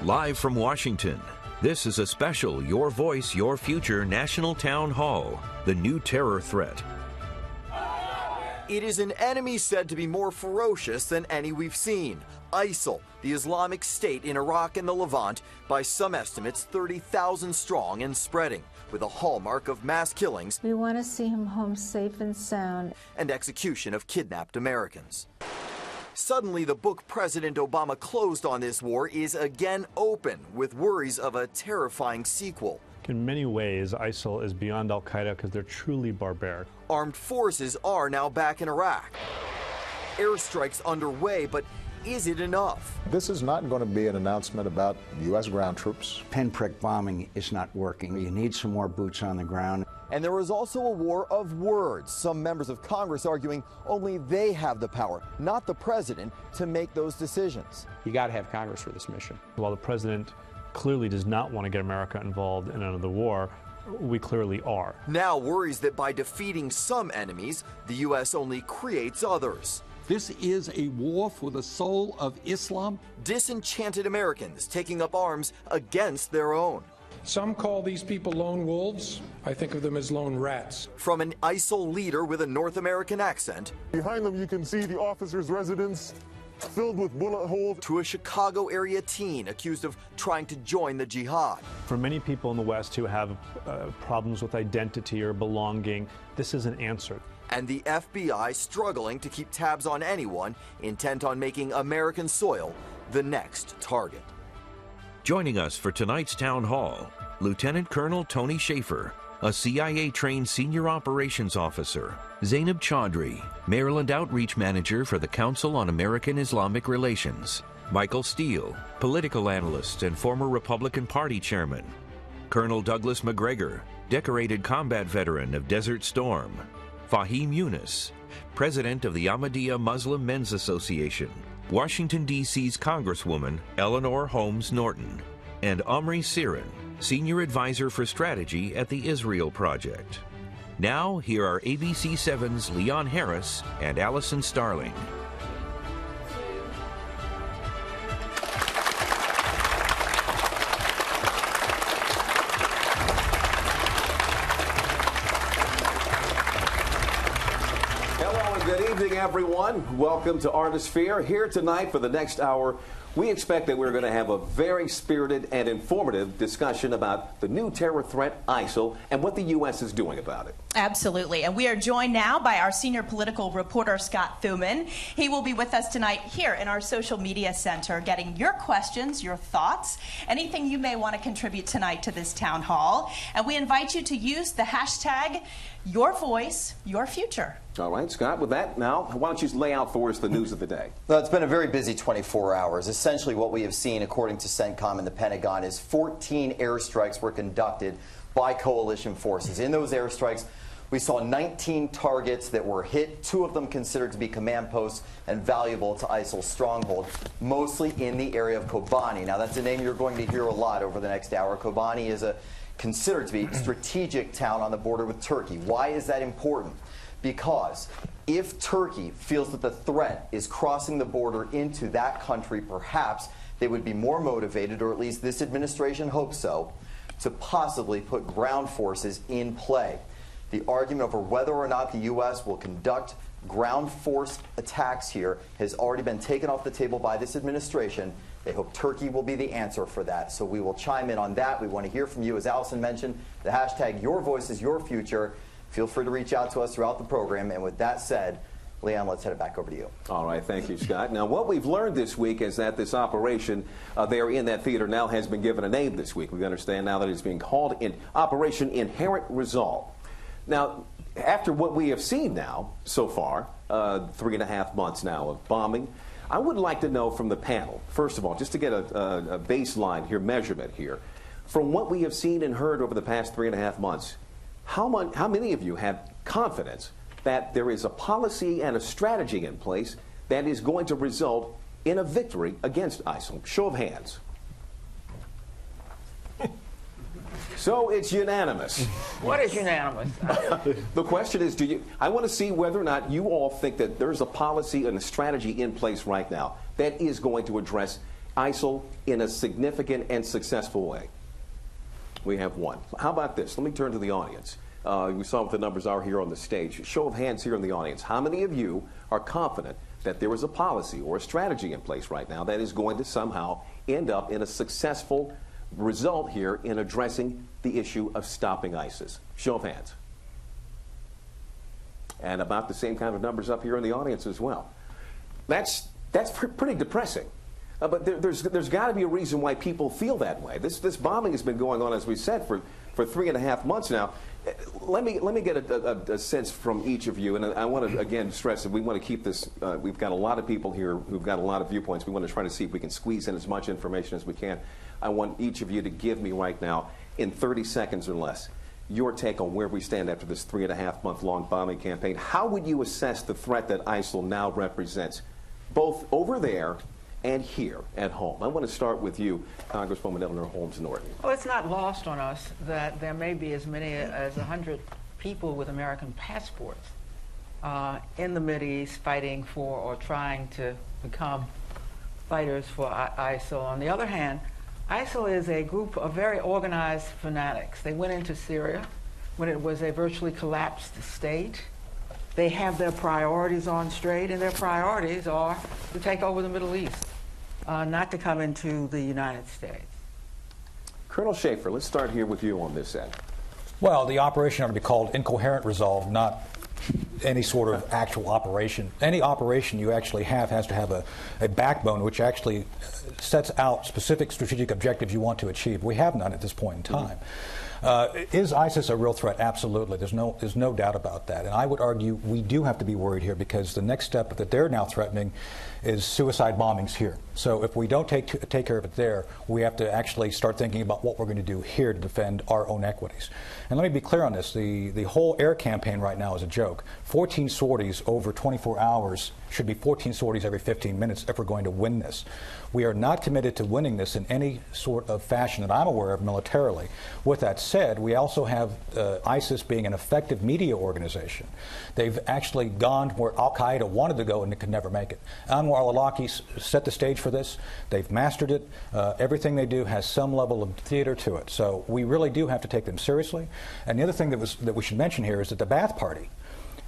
Live from Washington, this is a special Your Voice, Your Future National Town Hall, the new terror threat. It is an enemy said to be more ferocious than any we've seen. ISIL, the Islamic State in Iraq and the Levant, by some estimates 30,000 strong and spreading, with a hallmark of mass killings. We want to see him home safe and sound. And execution of kidnapped Americans. Suddenly, the book President Obama closed on this war is again open, with worries of a terrifying sequel. In many ways, ISIL is beyond al-Qaeda because they're truly barbaric. Armed forces are now back in Iraq. Airstrikes underway, but is it enough? This is not going to be an announcement about U.S. ground troops. Pinprick bombing is not working. You need some more boots on the ground. And there is also a war of words. Some members of Congress arguing only they have the power, not the president, to make those decisions. You got to have Congress for this mission. While the president clearly does not want to get America involved in another war, we clearly are. Now worries that by defeating some enemies, the U.S. only creates others. This is a war for the soul of Islam. Disenchanted Americans taking up arms against their own. Some call these people lone wolves. I think of them as lone rats. From an ISIL leader with a North American accent. Behind them you can see the officer's residence filled with bullet holes. To a Chicago area teen accused of trying to join the jihad. For many people in the West who have problems with identity or belonging, this is an answer. And the FBI struggling to keep tabs on anyone intent on making American soil the next target. Joining us for tonight's town hall, Lieutenant Colonel Tony Schaefer, a CIA-trained senior operations officer, Zainab Chaudhry, Maryland Outreach Manager for the Council on American Islamic Relations, Michael Steele, political analyst and former Republican Party chairman, Colonel Douglas McGregor, decorated combat veteran of Desert Storm, Fahim Yunus, president of the Ahmadiyya Muslim Men's Association, Washington, D.C.'s Congresswoman Eleanor Holmes Norton, and Omri Sirin, senior advisor for strategy at the Israel Project. Now, here are ABC7's Leon Harris and Allison Starling. Good evening, everyone. Welcome to Artisphere. Here tonight for the next hour, we expect that we're going to have a very spirited and informative discussion about the new terror threat, ISIL, and what the U.S. is doing about it. Absolutely. And we are joined now by our senior political reporter, Scott Thuman. He will be with us tonight here in our social media center, getting your questions, your thoughts, anything you may want to contribute tonight to this town hall. And we invite you to use the hashtag #YourVoiceYourFuture. All right, Scott, with that now, why don't you lay out for us the news of the day? Well, it's been a very busy 24 hours. Essentially what we have seen, according to CENTCOM and the Pentagon, is 14 airstrikes were conducted by coalition forces. In those airstrikes, we saw 19 targets that were hit, 2 of them considered to be command posts and valuable to ISIL's stronghold, mostly in the area of Kobani. Now, that's a name you're going to hear a lot over the next hour. Kobani is considered to be a strategic town on the border with Turkey. Why is that important? Because if Turkey feels that the threat is crossing the border into that country, perhaps they would be more motivated, or at least this administration hopes so, to possibly put ground forces in play. The argument over whether or not the U.S. will conduct ground force attacks here has already been taken off the table by this administration. They hope Turkey will be the answer for that. So we will chime in on that. We want to hear from you. As Allison mentioned, the hashtag #YourVoiceIsYourFuture. Feel free to reach out to us throughout the program. And with that said, Leon, let's head it back over to you. All right, thank you, Scott. Now, what we've learned this week is that this operation there in that theater now has been given a name this week. We understand now that it's being called Operation Inherent Resolve. Now, after what we have seen now so far, 3.5 months now of bombing, I would like to know from the panel, first of all, just to get a baseline here, measurement here, from what we have seen and heard over the past 3.5 months, how many of you have confidence that there is a policy and a strategy in place that is going to result in a victory against ISIL? Show of hands. So it's unanimous. What is unanimous? The question is, I want to see whether or not you all think that there's a policy and a strategy in place right now that is going to address ISIL in a significant and successful way? We have one. How about this? Let me turn to the audience. We saw what the numbers are here on the stage. Show of hands here in the audience. How many of you are confident that there is a policy or a strategy in place right now that is going to somehow end up in a successful result here in addressing the issue of stopping ISIS? Show of hands. And about the same kind of numbers up here in the audience as well. That's pretty depressing. But there's got to be a reason why people feel that way. This bombing has been going on, as we said, for 3.5 months now. Let me get a sense from each of you, and I want to again stress that we want to keep this. We've got a lot of people here who've got a lot of viewpoints. We want to try to see if we can squeeze in as much information as we can. I want each of you to give me right now, in 30 seconds or less, your take on where we stand after this 3.5-month-long bombing campaign. How would you assess the threat that ISIL now represents, both over there and here at home? I want to start with you, Congresswoman Eleanor Holmes Norton. Well, it's not lost on us that there may be as many as 100 people with American passports in the Mideast fighting for or trying to become fighters for ISIL. On the other hand, ISIL is a group of very organized fanatics. They went into Syria when it was a virtually collapsed state. They have their priorities on straight, and their priorities are to take over the Middle East, not to come into the United States. Colonel Schaefer, let's start here with you on this end. Well, the operation ought to be called Incoherent Resolve, not any sort of actual operation. Any operation you actually have has to have a backbone which actually sets out specific strategic objectives you want to achieve. We have none at this point in time. Is ISIS a real threat? Absolutely. There's no doubt about that. And I would argue we do have to be worried here, because the next step that they're now threatening is suicide bombings here. So if we don't take care of it there, we have to actually start thinking about what we're going to do here to defend our own equities. And let me be clear on this. The whole air campaign right now is a joke. 14 sorties over 24 hours should be 14 sorties every 15 minutes if we're going to win this. We are not committed to winning this in any sort of fashion that I'm aware of militarily. With that said, we also have ISIS being an effective media organization. They've actually gone where Al-Qaeda wanted to go and it could never make it. Anwar al-Awlaki set the stage for this. They've mastered it. Everything they do has some level of theater to it. So we really do have to take them seriously. And the other thing that we should mention here is that the Ba'ath Party,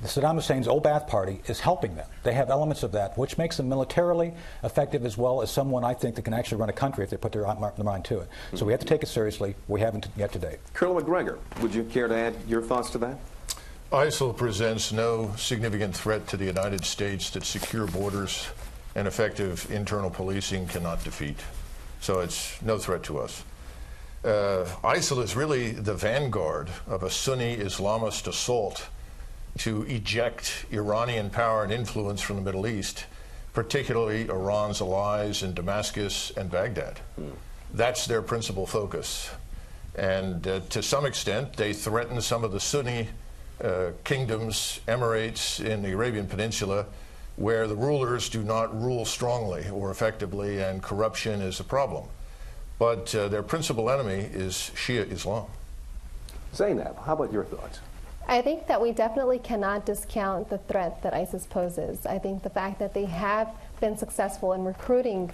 Saddam Hussein's old Ba'ath Party, is helping them. They have elements of that, which makes them militarily effective as well as someone, I think, that can actually run a country if they put their mind to it. So we have to take it seriously. We haven't yet to date. Colonel McGregor, would you care to add your thoughts to that? ISIL presents no significant threat to the United States that secure borders and effective internal policing cannot defeat. So it's no threat to us. ISIL is really the vanguard of a Sunni Islamist assault to eject Iranian power and influence from the Middle East, particularly Iran's allies in Damascus and Baghdad. That's their principal focus. And to some extent, they threaten some of the Sunni kingdoms, emirates in the Arabian Peninsula, where the rulers do not rule strongly or effectively, and corruption is a problem. But their principal enemy is Shia Islam. Zainab, how about your thoughts? I think that we definitely cannot discount the threat that ISIS poses. I think the fact that they have been successful in recruiting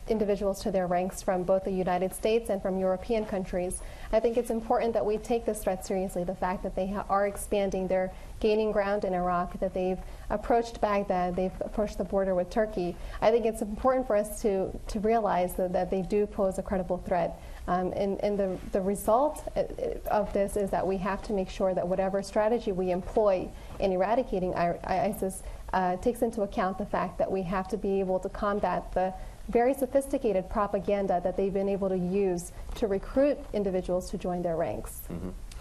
individuals to their ranks from both the United States and from European countries, I think it's important that we take this threat seriously. The fact that they are expanding, they're gaining ground in Iraq, that they've approached Baghdad, they've approached the border with Turkey. I think it's important for us to realize that they do pose a credible threat. And the result of this is that we have to make sure that whatever strategy we employ in eradicating ISIS takes into account the fact that we have to be able to combat the very sophisticated propaganda that they've been able to use to recruit individuals to join their ranks.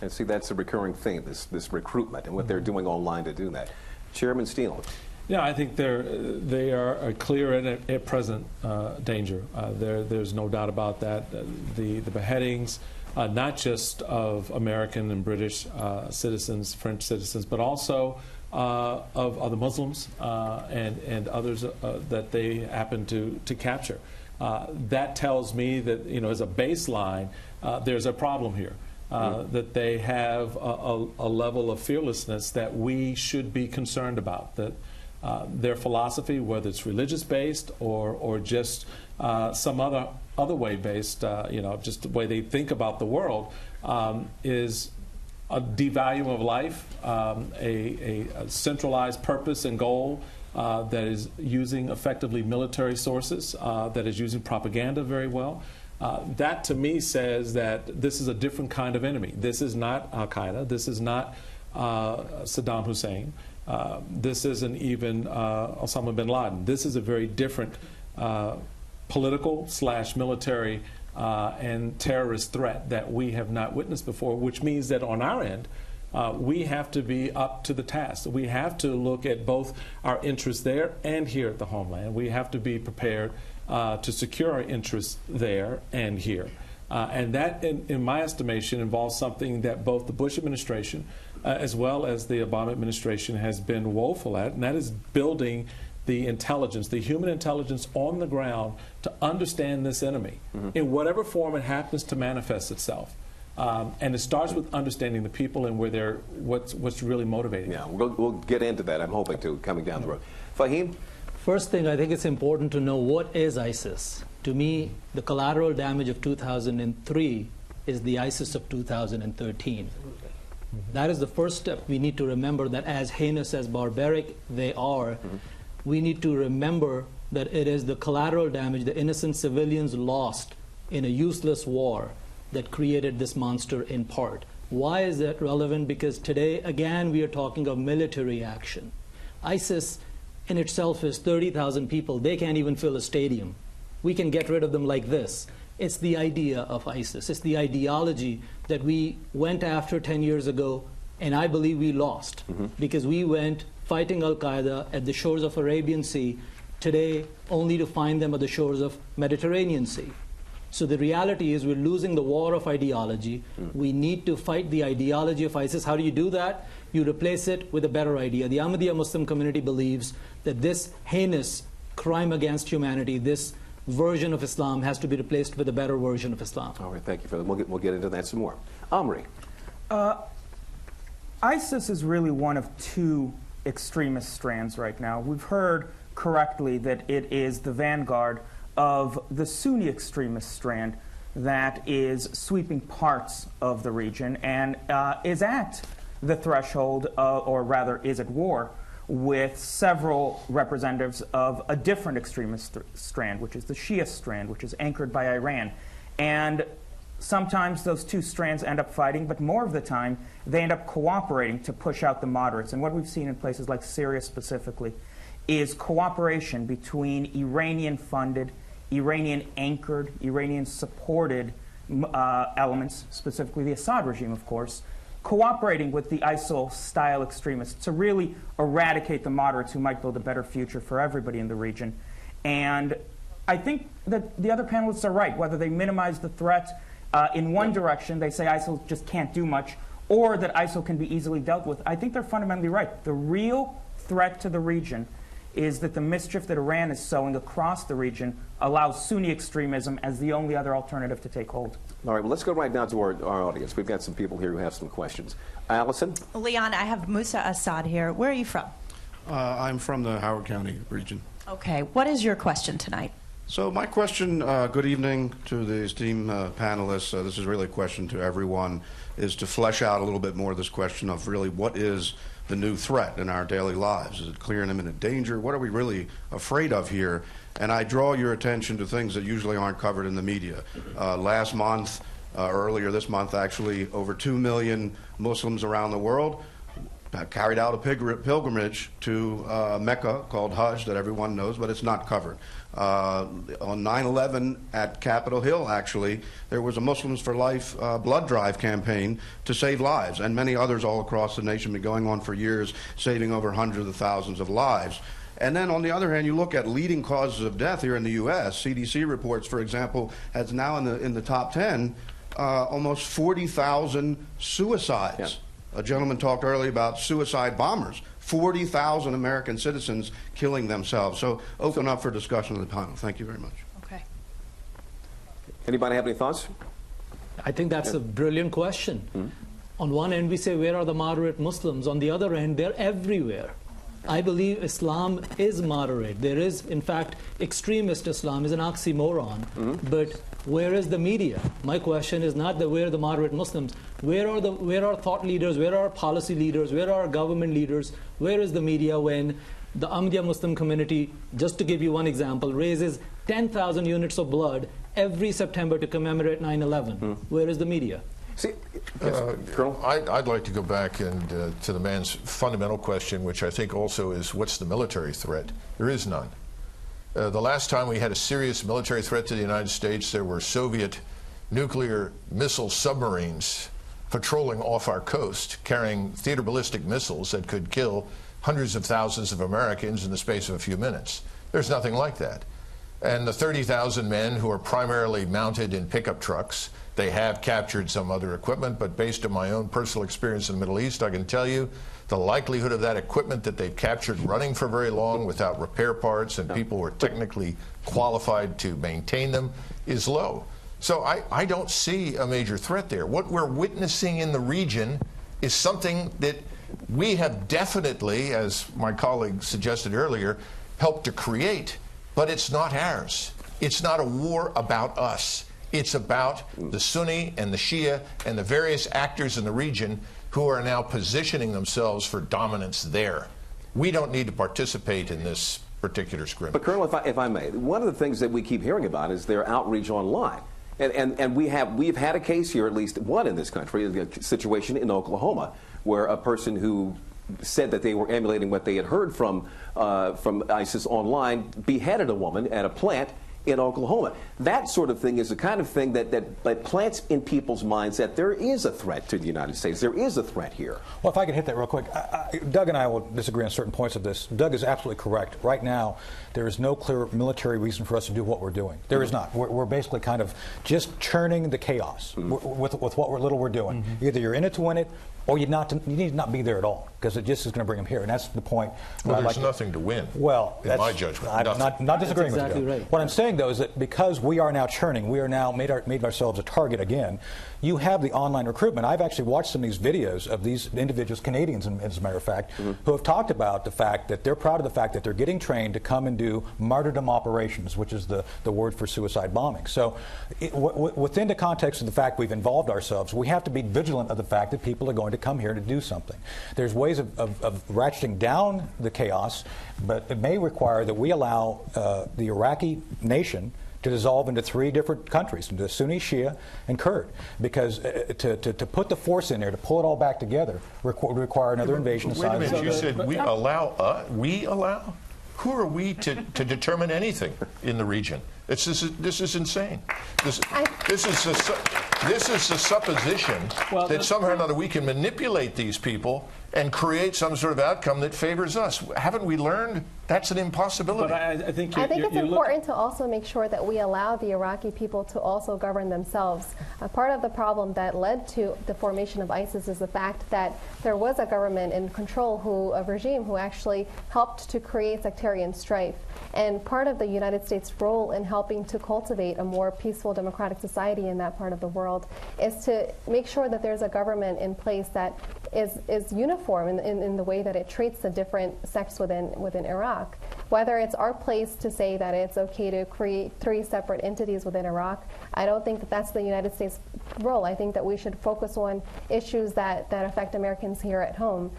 And see, that's a recurring theme, this recruitment and what they're doing online to do that. Chairman Steele. Yeah, I think they are a clear and at present danger. There's no doubt about that. The beheadings, not just of American and British citizens, French citizens, but also of other Muslims and others that they happen to capture. That tells me that, as a baseline, there's a problem here. That they have a level of fearlessness that we should be concerned about. That their philosophy, whether it's religious-based or just some other way-based, just the way they think about the world, is a devaluing of life, a centralized purpose and goal that is using effectively military sources, that is using propaganda very well. That to me says that this is a different kind of enemy. This is not Al-Qaeda. This is not Saddam Hussein. This isn't even Osama bin Laden. This is a very different political/military and terrorist threat that we have not witnessed before, which means that on our end, we have to be up to the task. We have to look at both our interests there and here at the homeland. We have to be prepared to secure our interests there and here. And that, in my estimation, involves something that both the Bush administration as well as the Obama administration has been woeful at, and that is building the intelligence, the human intelligence on the ground to understand this enemy in whatever form it happens to manifest itself. And it starts with understanding the people and what's really motivating. Yeah, we'll get into that, I'm hoping to, coming down the road. Fahim? First thing, I think it's important to know what is ISIS. To me, the collateral damage of 2003 is the ISIS of 2013. That is the first step. We need to remember that as heinous, as barbaric they are, we need to remember that it is the collateral damage, the innocent civilians lost in a useless war that created this monster in part. Why is that relevant? Because today, again, we are talking of military action. ISIS in itself is 30,000 people. They can't even fill a stadium. We can get rid of them like this. It's the idea of ISIS. It's the ideology that we went after 10 years ago, and I believe we lost because we went fighting Al-Qaeda at the shores of Arabian Sea, today only to find them at the shores of Mediterranean Sea. So the reality is we're losing the war of ideology. We need to fight the ideology of ISIS. How do you do that? You replace it with a better idea. The Ahmadiyya Muslim community believes that this heinous crime against humanity, this version of Islam, has to be replaced with a better version of Islam. All right, thank you for that. We'll get into that some more. Omri. ISIS is really one of two extremist strands right now. We've heard correctly that it is the vanguard of the Sunni extremist strand that is sweeping parts of the region and is at the threshold, or rather is at war with several representatives of a different extremist strand, which is the Shia strand, which is anchored by Iran. And sometimes those two strands end up fighting, but more of the time they end up cooperating to push out the moderates. And what we've seen in places like Syria specifically is cooperation between Iranian-funded, Iranian-anchored, Iranian-supported elements, specifically the Assad regime, of course, cooperating with the ISIL-style extremists to really eradicate the moderates who might build a better future for everybody in the region. And I think that the other panelists are right, whether they minimize the threat in one direction, they say ISIL just can't do much, or that ISIL can be easily dealt with. I think they're fundamentally right. The real threat to the region is that the mischief that Iran is sowing across the region allows Sunni extremism as the only other alternative to take hold. All right, well, let's go right now to our audience. We've got some people here who have some questions. Allison? Leon, I have Musa Assad here. Where are you from? I'm from the Howard County region. Okay, what is your question tonight? So my question, good evening to the esteemed panelists. This is really a question to everyone, is to flesh out a little bit more this question of really what is the new threat in our daily lives? Is it clear and imminent danger? What are we really afraid of here? And I draw your attention to things that usually aren't covered in the media. Last month, earlier this month actually, over 2 million Muslims around the world carried out a pilgrimage to Mecca called Hajj that everyone knows, but it's not covered. On 9/11 at Capitol Hill, actually, there was a Muslims for Life blood drive campaign to save lives, and many others all across the nation been going on for years, saving over hundreds of thousands of lives. And then on the other hand, you look at leading causes of death here in the U.S. CDC reports, for example, has now in the top 10 almost 40,000 suicides. Yeah. A gentleman talked earlier about suicide bombers. 40,000 American citizens killing themselves. So open up for discussion in the panel. Thank you very much. Okay. Anybody have any thoughts? I think that's a brilliant question. On one end, we say, where are the moderate Muslims? On the other end, they're everywhere. I believe Islam is moderate. There is, in fact, extremist Islam is an oxymoron. But where is the media? My question is not where are the moderate Muslims. Where are thought leaders? Where are policy leaders? Where are government leaders? Where is the media when the Ahmadiyya Muslim community, just to give you one example, raises 10,000 units of blood every September to commemorate 9/11? Where is the media? See, Colonel, I'd like to go back and to the man's fundamental question, which I think also is, what's the military threat? There is none. The last time we had a serious military threat to the United States, there were Soviet nuclear missile submarines patrolling off our coast, carrying theater ballistic missiles that could kill hundreds of thousands of Americans in the space of a few minutes. There's nothing like that. And the 30,000 men who are primarily mounted in pickup trucks, they have captured some other equipment, but based on my own personal experience in the Middle East, I can tell you the likelihood of that equipment that they've captured running for very long without repair parts and people who are technically qualified to maintain them is low. So I don't see a major threat there. What we're witnessing in the region is something that we have definitely, as my colleague suggested earlier, helped to create, but it's not ours. It's not a war about us. It's about the Sunni and the Shia and the various actors in the region who are now positioning themselves for dominance there. We don't need to participate in this particular scrimmage. But Colonel, if I may, one of the things that we keep hearing about is their outreach online. And we've had a case here, at least one in this country, a situation in Oklahoma, where a person who said that they were emulating what they had heard from ISIS online beheaded a woman at a plant in Oklahoma. That sort of thing is the kind of thing that plants in people's minds that there is a threat to the United States. There is a threat here. Well, if I could hit that real quick. Doug and I will disagree on certain points of this. Doug is absolutely correct. Right now, there is no clear military reason for us to do what we're doing. There is not. We're basically kind of just churning the chaos with what little we're doing. Either you're in it to win it, or you need to not be there at all, because it just is going to bring them here. And that's the point. Well, there's nothing to win, well, in my judgment. I'm not disagreeing exactly with you. Right. What I'm saying, though, is that because we are now churning, we are now made ourselves a target again. You have the online recruitment. I've actually watched some of these videos of these individuals, Canadians, as a matter of fact, who have talked about the fact that they're proud of the fact that they're getting trained to come and do martyrdom operations, which is the word for suicide bombing. So within the context of the fact we've involved ourselves, we have to be vigilant of the fact that people are going to come here to do something. There's ways of ratcheting down the chaos, but it may require that we allow the Iraqi nation to dissolve into 3 different countries, into Sunni, Shia, and Kurd, because to put the force in there, to pull it all back together, would require another invasion of Saudi. Wait a minute, you said we allow? We allow? Who are we to determine anything in the region? This is insane. This is the supposition that somehow or another we can manipulate these people and create some sort of outcome that favors us. Haven't we learned that's an impossibility? But I think it's important to also make sure that we allow the Iraqi people to also govern themselves. Part of the problem that led to the formation of ISIS is the fact that there was a government in control, a regime who actually helped to create sectarian strife. And part of the United States' role in helping to cultivate a more peaceful democratic society in that part of the world is to make sure that there's a government in place that is uniform in the way that it treats the different sects within Iraq. Whether it's our place to say that it's okay to create 3 separate entities within Iraq, I don't think that that's the United States' role. I think that we should focus on issues that affect Americans here at home.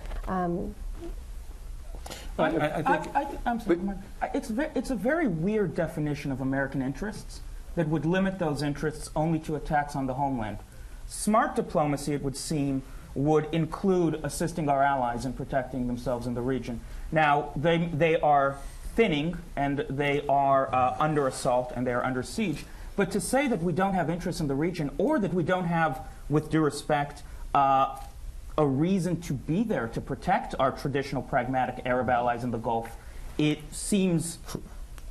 It's a very weird definition of American interests that would limit those interests only to attacks on the homeland. Smart diplomacy, it would seem, would include assisting our allies in protecting themselves in the region. Now, they are thinning, and they are under assault, and they are under siege. But to say that we don't have interest in the region, or that we don't have, with due respect, a reason to be there to protect our traditional pragmatic Arab allies in the Gulf, it seems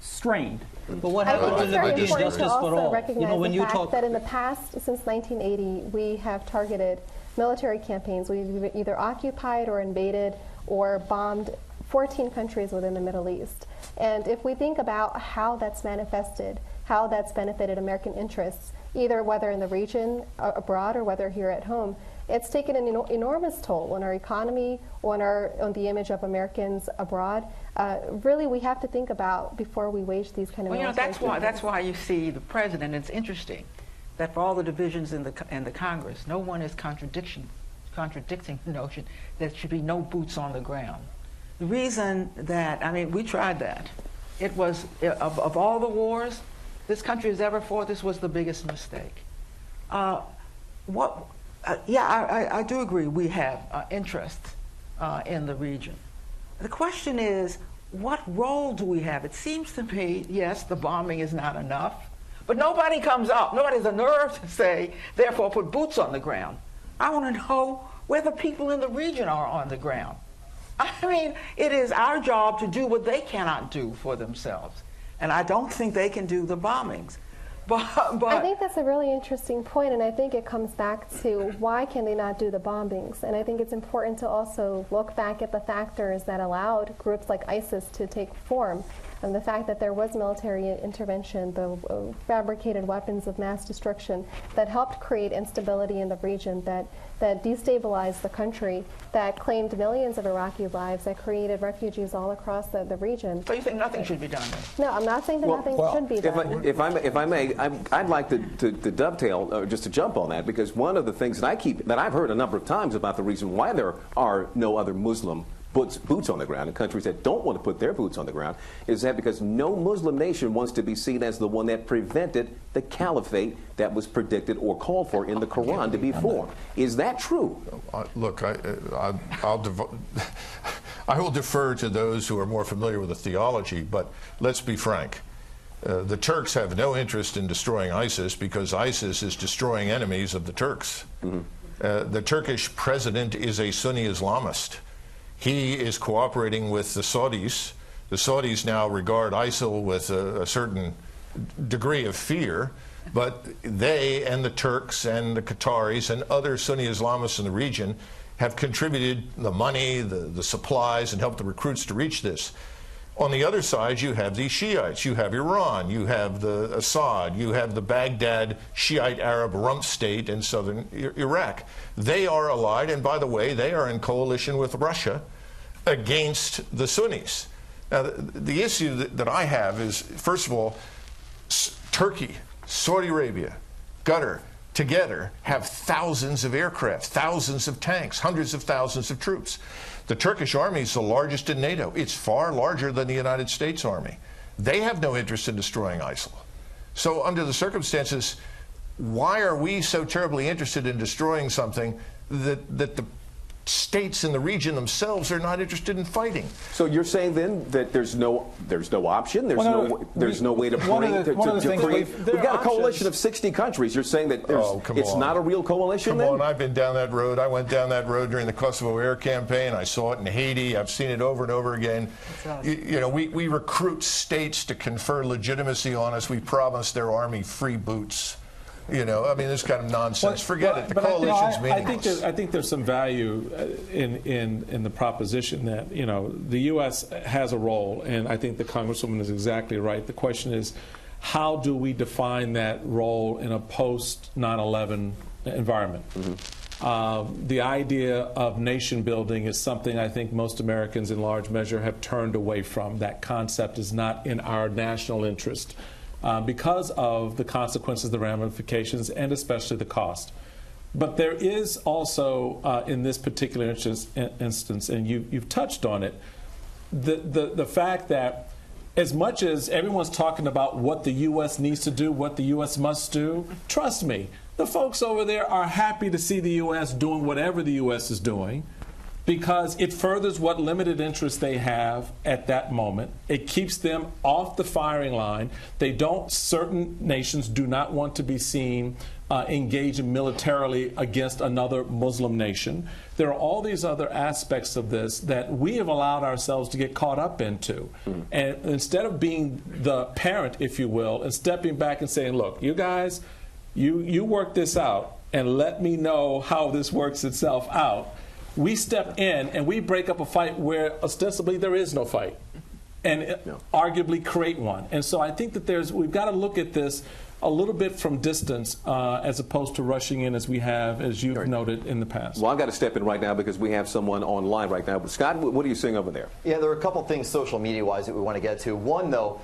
strained. But what happened to liberties, justice for all? When you talk that in the past, since 1980, we have targeted military campaigns. We've either occupied or invaded or bombed 14 countries within the Middle East. And if we think about how that's manifested, how that's benefited American interests, either whether in the region, abroad, or whether here at home, it's taken an enormous toll on our economy, on the image of Americans abroad. Really, we have to think about before we wage these kind of. Well, that's why you see the president. It's interesting that for all the divisions in the Congress, no one is contradicting the notion that there should be no boots on the ground. The reason that, I mean, we tried that. It was, of all the wars this country has ever fought, this was the biggest mistake. I do agree we have interest in the region. The question is, what role do we have? It seems to me, yes, the bombing is not enough, but nobody comes up. Nobody has the nerve to say, therefore, put boots on the ground. I want to know where the people in the region are on the ground. I mean, it is our job to do what they cannot do for themselves. And I don't think they can do the bombings. But I think that's a really interesting point, and I think it comes back to why can they not do the bombings? And I think it's important to also look back at the factors that allowed groups like ISIS to take form. And the fact that there was military intervention, the fabricated weapons of mass destruction that helped create instability in the region, that destabilized the country, that claimed millions of Iraqi lives, that created refugees all across the region. So you think nothing should be done? No, I'm not saying that nothing should be done. If I may, I'd like to dovetail, just to jump on that, because one of the things that I've heard a number of times about the reason why there are no other Muslim boots on the ground in countries that don't want to put their boots on the ground is that because no Muslim nation wants to be seen as the one that prevented the caliphate that was predicted or called for in the Quran to be formed. Is that true? Look, I will defer to those who are more familiar with the theology, but let's be frank. The Turks have no interest in destroying ISIS because ISIS is destroying enemies of the Turks. Mm-hmm. The Turkish president is a Sunni Islamist. He is cooperating with the Saudis. The Saudis now regard ISIL with a certain degree of fear, but they and the Turks and the Qataris and other Sunni Islamists in the region have contributed the money, the supplies, and helped the recruits to reach this. On the other side, you have the Shiites. You have Iran. You have the Assad. You have the Baghdad Shiite Arab rump state in southern Iraq. They are allied, and by the way, they are in coalition with Russia against the Sunnis. Now, the issue that I have is, first of all, Turkey, Saudi Arabia, Qatar, together have thousands of aircraft, thousands of tanks, hundreds of thousands of troops. The Turkish army is the largest in NATO. It's far larger than the United States Army. They have no interest in destroying ISIL. So under the circumstances, why are we so terribly interested in destroying something that the states in the region themselves are not interested in fighting? So you're saying then that there's no option, there's no way to create. We've got a coalition of 60 countries. You're saying that it's not a real coalition. Come on, I've been down that road. I went down that road during the Kosovo Air Campaign. I saw it in Haiti. I've seen it over and over again. You know, we recruit states to confer legitimacy on us. We promise their army free boots. You know, I mean, this kind of nonsense. Forget it. The coalition's meaningless. I think there's some value in the proposition that, you know, the U.S. has a role, and I think the Congresswoman is exactly right. The question is, how do we define that role in a post-9/11 environment? Mm-hmm. The idea of nation building is something I think most Americans in large measure have turned away from. That concept is not in our national interest. Because of the consequences, the ramifications, and especially the cost. But there is also, in this particular instance, and you've touched on it, the fact that as much as everyone's talking about what the U.S. needs to do, what the U.S. must do, trust me, the folks over there are happy to see the U.S. doing whatever the U.S. is doing, because it furthers what limited interest they have at that moment. It keeps them off the firing line. Certain nations do not want to be seen engaging militarily against another Muslim nation. There are all these other aspects of this that we have allowed ourselves to get caught up into. And instead of being the parent, if you will, and stepping back and saying, look, you guys, you work this out and let me know how this works itself out. We step in and we break up a fight where ostensibly there is no fight, and arguably create one. And so I think that we've got to look at this a little bit from distance as opposed to rushing in as we have, as you've noted in the past. Well, I've got to step in right now because we have someone online right now. But Scott, what are you seeing over there? Yeah, there are a couple things social media-wise that we want to get to. One, though,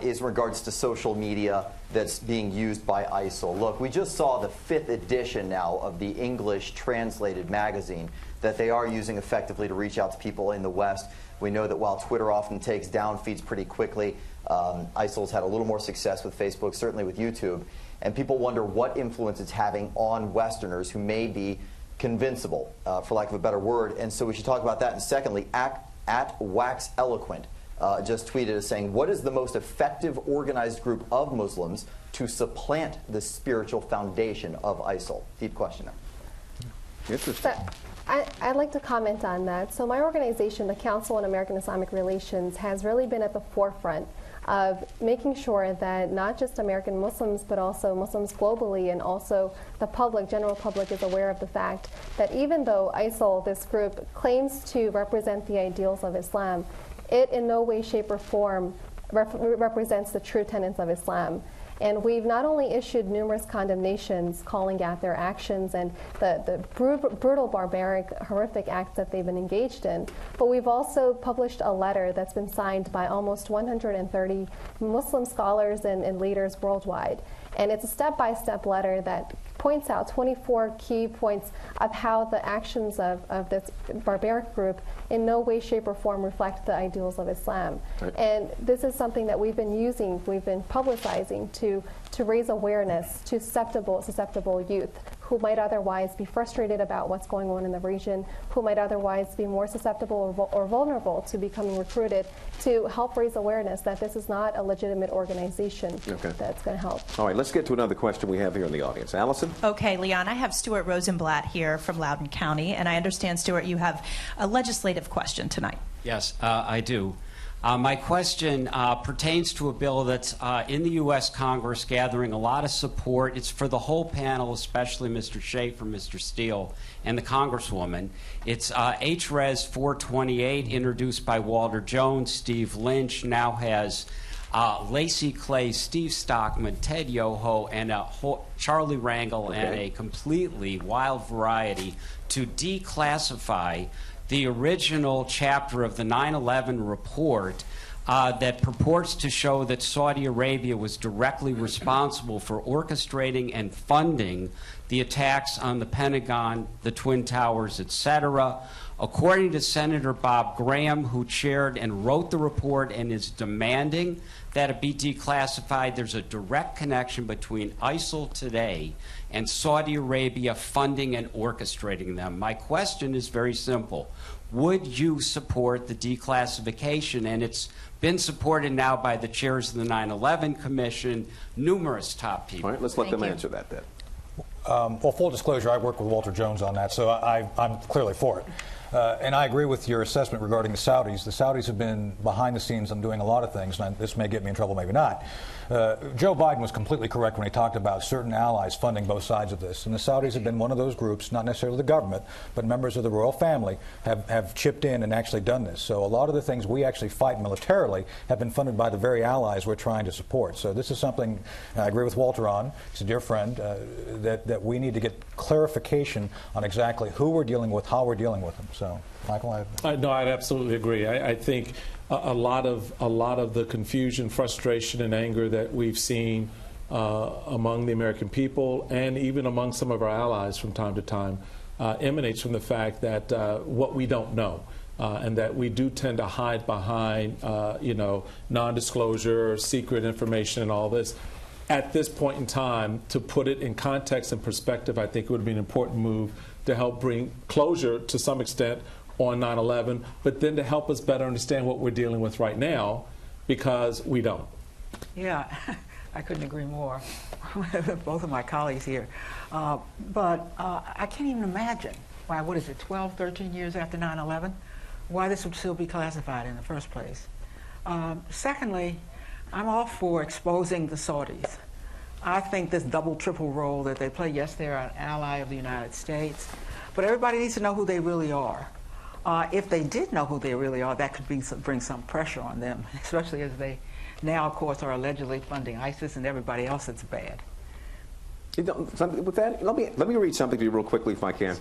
is in regards to social media that's being used by ISIL. Look, we just saw the 5th edition now of the English translated magazine that they are using effectively to reach out to people in the West. We know that while Twitter often takes down feeds pretty quickly, ISIL's had a little more success with Facebook, certainly with YouTube. And people wonder what influence it's having on Westerners who may be convincible, for lack of a better word. And so we should talk about that. And secondly, at Wax Eloquent just tweeted us saying, what is the most effective organized group of Muslims to supplant the spiritual foundation of ISIL? Deep question there. Interesting. I'd like to comment on that. So my organization, the Council on American Islamic Relations, has really been at the forefront of making sure that not just American Muslims, but also Muslims globally and also the public, general public, is aware of the fact that even though ISIL, this group, claims to represent the ideals of Islam, it in no way, shape, or form represents the true tenets of Islam. And we've not only issued numerous condemnations calling out their actions and the brutal, barbaric, horrific acts that they've been engaged in, but we've also published a letter that's been signed by almost 130 Muslim scholars and leaders worldwide. And it's a step-by-step letter that points out 24 key points of how the actions of this barbaric group in no way, shape, or form reflect the ideals of Islam. Right. And this is something that we've been using, we've been publicizing to raise awareness to susceptible youth who might otherwise be frustrated about what's going on in the region, who might otherwise be more susceptible or vulnerable to becoming recruited, to help raise awareness that this is not a legitimate organization that's going to help. All right, let's get to another question we have here in the audience. Allison? Okay, Leon, I have Stuart Rosenblatt here from Loudoun County, and I understand, Stuart, you have a legislative question tonight. Yes, I do. My question pertains to a bill that's in the U.S. Congress gathering a lot of support. It's for the whole panel, especially Mr. Schaefer, Mr. Steele, and the Congresswoman. It's HRES 428, introduced by Walter Jones. Steve Lynch now has Lacey Clay, Steve Stockman, Ted Yoho, and Charlie Rangel, and a completely wild variety to declassify the original chapter of the 9/11 report that purports to show that Saudi Arabia was directly responsible for orchestrating and funding the attacks on the Pentagon, the Twin Towers, etc. According to Senator Bob Graham, who chaired and wrote the report and is demanding that it be declassified, there's a direct connection between ISIL today and Saudi Arabia funding and orchestrating them. My question is very simple. Would you support the declassification? And it's been supported now by the chairs of the 9/11 Commission, numerous top people. All right, let's let them answer that then. Well, full disclosure, I work with Walter Jones on that, so I'm clearly for it. And I agree with your assessment regarding the Saudis. The Saudis have been behind the scenes on doing a lot of things, and this may get me in trouble, maybe not. Joe Biden was completely correct when he talked about certain allies funding both sides of this. And the Saudis have been one of those groups, not necessarily the government, but members of the royal family have chipped in and actually done this. So a lot of the things we actually fight militarily have been funded by the very allies we're trying to support. So this is something I agree with Walter on. He's a dear friend, that we need to get clarification on exactly who we're dealing with, how we're dealing with them. So, Michael? No, I'd absolutely agree. I think a lot of the confusion, frustration, and anger that we've seen among the American people and even among some of our allies from time to time emanates from the fact that what we don't know. And that we do tend to hide behind, non-disclosure, secret information, and all this. At this point in time, to put it in context and perspective, I think it would be an important move to help bring closure to some extent on 9/11, but then to help us better understand what we're dealing with right now, because we don't. Yeah, I couldn't agree more with both of my colleagues here. But I can't even imagine why, 12, 13 years after 9/11, why this would still be classified in the first place. Secondly, I'm all for exposing the Saudis. I think this double, triple role that they play, yes, they're an ally of the United States, but everybody needs to know who they really are. If they did know who they really are, that could bring some pressure on them, especially as they now, of course, are allegedly funding ISIS and everybody else that's bad. With that, let me read something to you real quickly, if I can.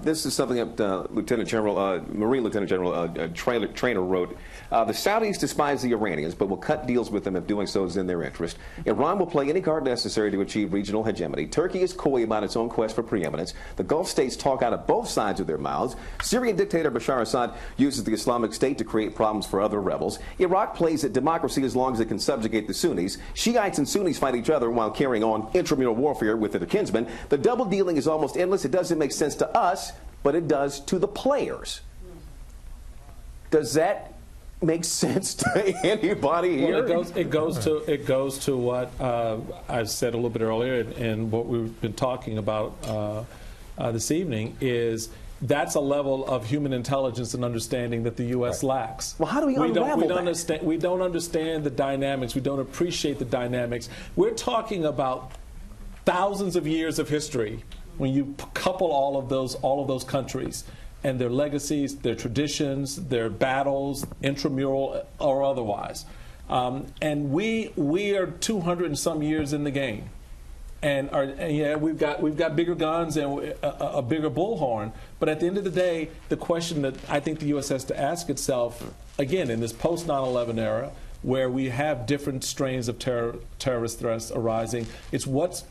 This is something that Marine Lieutenant General Traynor wrote. The Saudis despise the Iranians, but will cut deals with them if doing so is in their interest. Iran will play any card necessary to achieve regional hegemony. Turkey is coy about its own quest for preeminence. The Gulf states talk out of both sides of their mouths. Syrian dictator Bashar Assad uses the Islamic State to create problems for other rebels. Iraq plays at democracy as long as it can subjugate the Sunnis. Shiites and Sunnis fight each other while carrying on intramural warfare with their kinsmen. The double dealing is almost endless. It doesn't make sense to us, but it does to the players. Does that make sense to anybody here? Well, it goes to what I said a little bit earlier, and what we've been talking about this evening is that's a level of human intelligence and understanding that the U.S. lacks. Well, how do we unravel that? We don't understand the dynamics. We don't appreciate the dynamics. We're talking about thousands of years of history when you couple all of those countries and their legacies, their traditions, their battles, intramural or otherwise. And we are 200 and some years in the game. And we've got bigger guns and a bigger bullhorn. But at the end of the day, the question that I think the U.S. has to ask itself, again, in this post 9/11 era, where we have different strains of terrorist threats arising, it's what's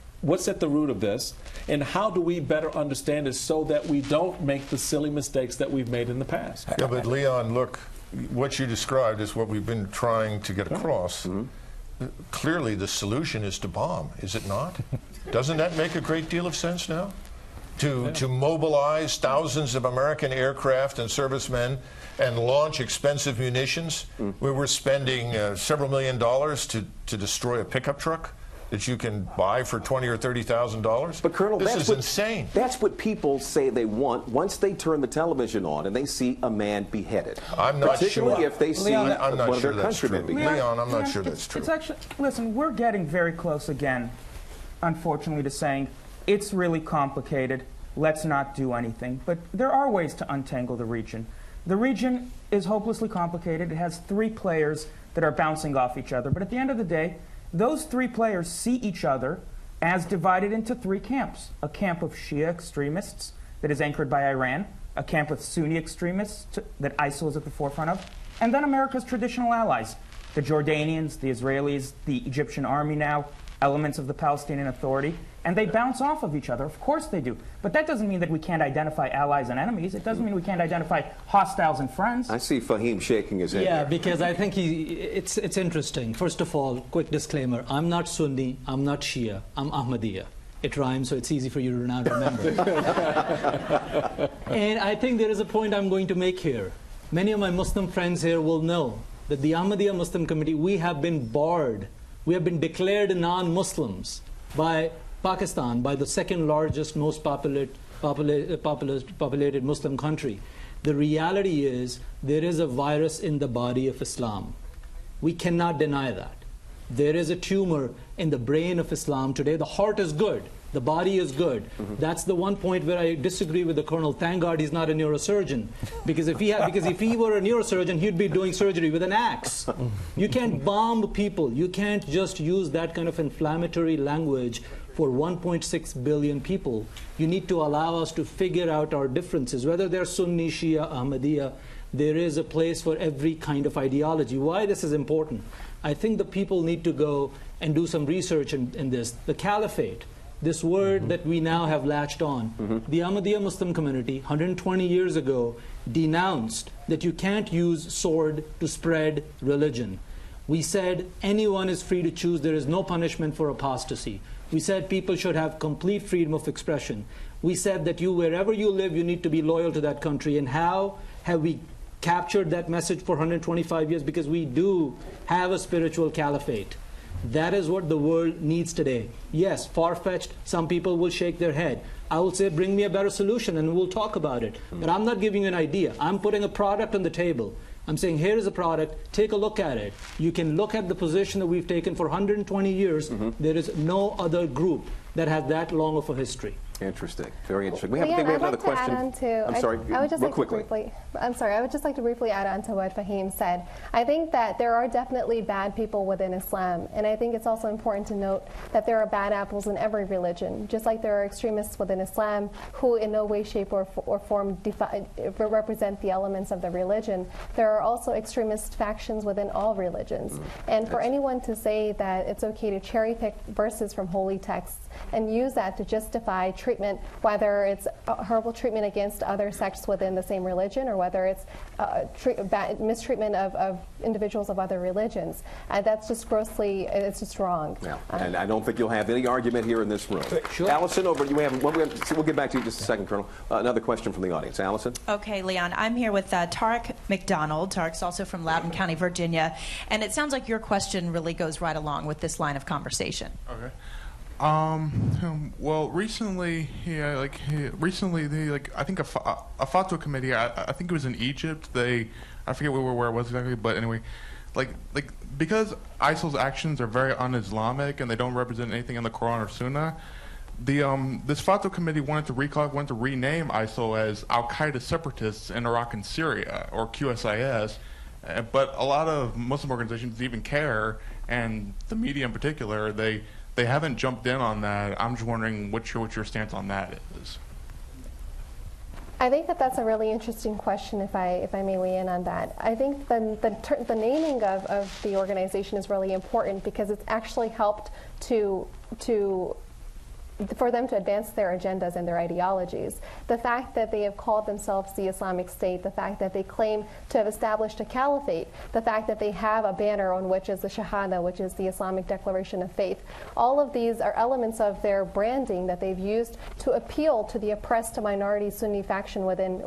at the root of this, and how do we better understand it so that we don't make the silly mistakes that we've made in the past? Yeah, but Leon, look, what you described is what we've been trying to get across. Clearly, the solution is to bomb, is it not? Doesn't that make a great deal of sense now? To mobilize thousands of American aircraft and servicemen and launch expensive munitions. We were spending several $1 million to destroy a pickup truck that you can buy for $20,000 or $30,000. But Colonel, this is insane. That's what people say they want once they turn the television on and they see a man beheaded. I'm not particularly sure. if they see Leon, I'm not one sure of their that's countrymen true. beheaded. Leon, I'm not sure that's true. It's actually, listen, we're getting very close again, unfortunately, to saying it's really complicated. Let's not do anything. But there are ways to untangle the region. The region is hopelessly complicated. It has 3 players that are bouncing off each other. But at the end of the day, those 3 players see each other as divided into 3 camps. A camp of Shia extremists that is anchored by Iran, a camp of Sunni extremists that ISIL is at the forefront of, and then America's traditional allies, the Jordanians, the Israelis, the Egyptian army now, elements of the Palestinian Authority, and they bounce off of each other. Of course they do. But that doesn't mean that we can't identify allies and enemies. It doesn't mean we can't identify hostiles and friends. I see Fahim shaking his head. Yeah, here. because I think it's interesting. First of all, quick disclaimer, I'm not Sunni, I'm not Shia, I'm Ahmadiyya. It rhymes, so it's easy for you to now remember. And I think there is a point I'm going to make here. Many of my Muslim friends here will know that the Ahmadiyya Muslim community, we have been barred. We have been declared non-Muslims by Pakistan, by the second largest, most populated Muslim country. The reality is there is a virus in the body of Islam. We cannot deny that. There is a tumor in the brain of Islam today. The heart is good. The body is good. That's the one point where I disagree with the colonel. Thank God he's not a neurosurgeon. Because if he were a neurosurgeon, he'd be doing surgery with an axe. You can't bomb people. You can't just use that kind of inflammatory language for 1.6 billion people. You need to allow us to figure out our differences, whether they're Sunni, Shia, Ahmadiyya. There is a place for every kind of ideology. Why this is important? I think the people need to go and do some research in this. The caliphate, this word that we now have latched on. The Ahmadiyya Muslim community 120 years ago denounced that you can't use sword to spread religion. We said anyone is free to choose. There is no punishment for apostasy. We said people should have complete freedom of expression. We said that wherever you live, you need to be loyal to that country. And how have we captured that message for 125 years? Because we do have a spiritual caliphate. That is what the world needs today. Yes, far-fetched, some people will shake their head. I will say, bring me a better solution and we'll talk about it. But I'm not giving you an idea. I'm putting a product on the table. I'm saying, here is a product, take a look at it. You can look at the position that we've taken for 120 years. There is no other group that has that long of a history. Interesting. Very interesting. We Well, have, yeah, we have I'd another like to question. add on to, I'm sorry, I would just real like quickly. To briefly, I'm sorry, I would just like to briefly add on to what Fahim said. I think that there are definitely bad people within Islam, and I think it's also important to note that there are bad apples in every religion, just like there are extremists within Islam who in no way, shape, or form represent the elements of the religion. There are also extremist factions within all religions. And for anyone to say that it's okay to cherry pick verses from holy texts and use that to justify treatment, whether it's horrible treatment against other sects within the same religion or whether it's mistreatment of individuals of other religions. That's just grossly, it's just wrong. Yeah. And I don't think you'll have any argument here in this room. Sure. Allison, we'll get back to you in just a second, Colonel. Another question from the audience. Allison? Okay, Leon, I'm here with Tarek McDonald. Tarek's also from Loudoun County, Virginia. And it sounds like your question really goes right along with this line of conversation. Okay. Well, recently, I think a fatwa committee, I think it was in Egypt, I forget where it was exactly, but anyway, because ISIL's actions are very un-Islamic and they don't represent anything in the Quran or Sunnah, this fatwa committee wanted to rename ISIL as Al-Qaeda separatists in Iraq and Syria, or QSIS, but a lot of Muslim organizations even care, and the media in particular, they haven't jumped in on that. I'm just wondering what your stance on that is. I think that that's a really interesting question, if I may weigh in on that. I think the naming of the organization is really important because it's actually helped for them to advance their agendas and their ideologies. The fact that they have called themselves the Islamic State, the fact that they claim to have established a caliphate, the fact that they have a banner on which is the Shahada, which is the Islamic Declaration of Faith, all of these are elements of their branding that they've used to appeal to the oppressed minority Sunni faction within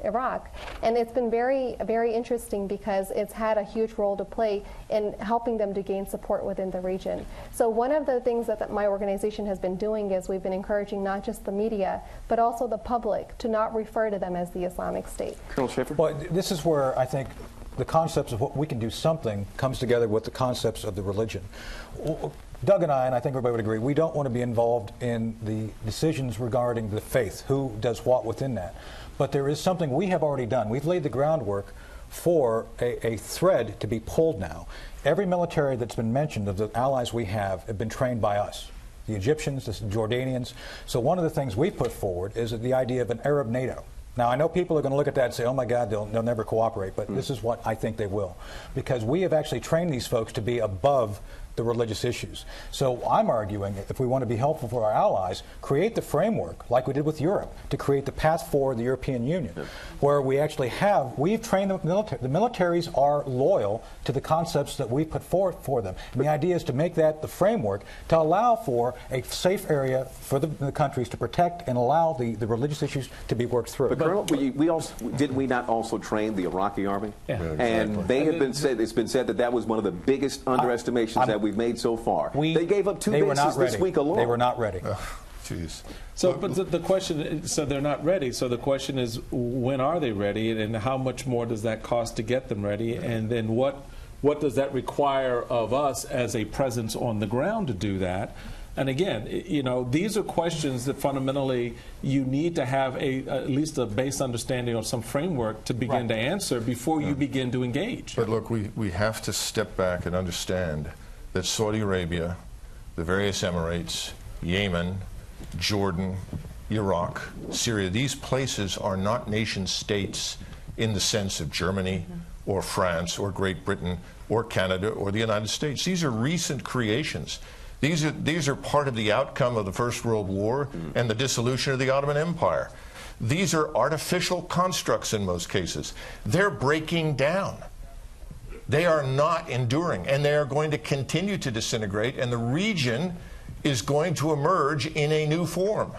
Iraq. And it's been very, very interesting because it's had a huge role to play in helping them to gain support within the region. So one of the things that my organization has been doing is we've been encouraging not just the media, but also the public to not refer to them as the Islamic State. Colonel Schaefer? Well, this is where I think the concepts of what we can do something comes together with the concepts of the religion. Doug and I think everybody would agree, we don't want to be involved in the decisions regarding the faith, who does what within that. But there is something we have already done. We've laid the groundwork for a thread to be pulled now. Every military that's been mentioned of the allies we have been trained by us. The Egyptians, the Jordanians. So one of the things we put forward is the idea of an Arab NATO. Now, I know people are going to look at that and say, oh my God, they'll never cooperate, but this is what I think they will. Because we have actually trained these folks to be above the religious issues. So I'm arguing, if we want to be helpful for our allies, create the framework, like we did with Europe, to create the path forward the European Union, where we actually we've trained the military. The militaries are loyal to the concepts that we put forth for them. And the idea is to make that the framework to allow for a safe area for the countries to protect and allow the religious issues to be worked through. But Colonel, did we not also train the Iraqi army? Yeah. And they have been said, it's been said that was one of the biggest underestimations that we've made so far. They gave up 2 bases this week alone. They were not ready. Jeez. So, but the question, so they're not ready. So the question is, when are they ready, and how much more does that cost to get them ready? And then what does that require of us as a presence on the ground to do that? And again, these are questions that fundamentally you need to have at least a base understanding of some framework to begin to answer before you begin to engage. But look, we have to step back and understand that Saudi Arabia, the various Emirates, Yemen, Jordan, Iraq, Syria, these places are not nation states in the sense of Germany or France or Great Britain or Canada or the United States. These are recent creations. These are part of the outcome of the First World War and the dissolution of the Ottoman Empire. These are artificial constructs in most cases. They're breaking down. They are not enduring, and they are going to continue to disintegrate, and the region is going to emerge in a new form.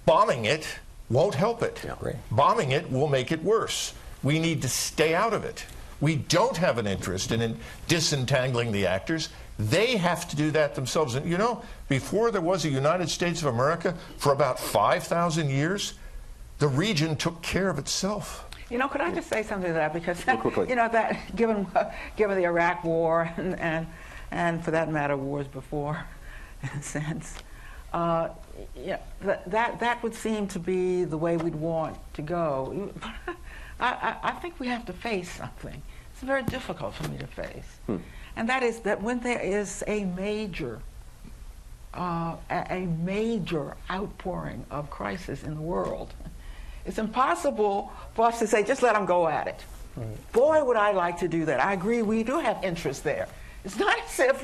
Bombing it won't help it. Bombing it will make it worse. We need to stay out of it. We don't have an interest in disentangling the actors. They have to do that themselves. And before there was a United States of America, for about 5,000 years, the region took care of itself. Could I just say something to that? Because, that given the Iraq War and for that matter, wars before, in a sense, Yeah, that would seem to be the way we'd want to go. I think we have to face something. It's very difficult for me to face. And that is that when there is a major outpouring of crisis in the world, it's impossible for us to say, just let them go at it. Right. Boy, would I like to do that. I agree, we do have interest there. It's not as if,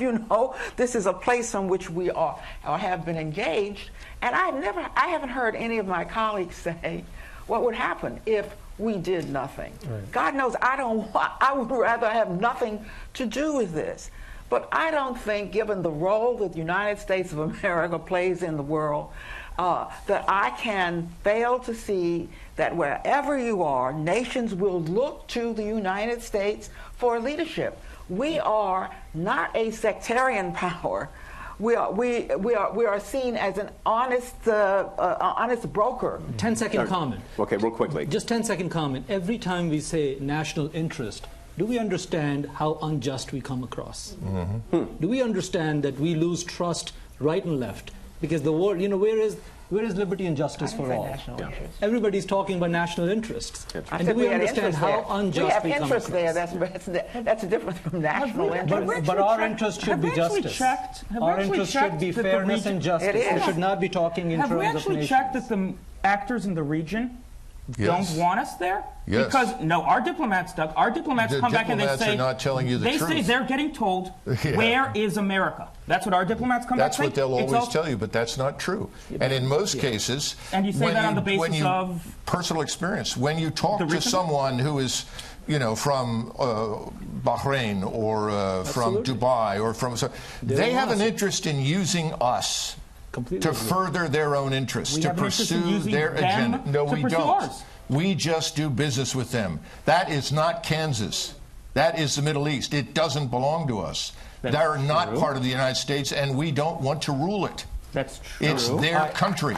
this is a place on which we are or have been engaged. And I haven't heard any of my colleagues say what would happen if we did nothing. Right. God knows I would rather have nothing to do with this. But I don't think, given the role that the United States of America plays in the world, that I can fail to see that wherever you are, nations will look to the United States for leadership. We are not a sectarian power. We are seen as an honest broker. 10-second comment. Okay, real quickly. Just 10-second comment. Every time we say national interest, do we understand how unjust we come across? Mm-hmm. Do we understand that we lose trust right and left? Because the world, where is liberty and justice for all? Yeah. Everybody's talking about national interests. And do we understand how unjust we come across? We have interest there. That's different from national interest. But our interest should be justice. Our interest should be fairness and justice. We should not be talking in terms of nations. Have we actually checked that the actors in the region don't want us there? Yes. Because our diplomats, Doug, come back and they say, are not telling you the truth. They say they're getting told, where is America? That's what our diplomats come back and say. That's what they'll always tell you, but that's not true. And in most cases, and you say that on the basis of personal experience. When you talk to someone who is, from Bahrain or from Dubai or they have an interest in using us. To further their own interests, to pursue their agenda. No, we don't. Ours. We just do business with them. That is not Kansas. That is the Middle East. It doesn't belong to us. They're not part of the United States, and we don't want to rule it. That's true. It's their country.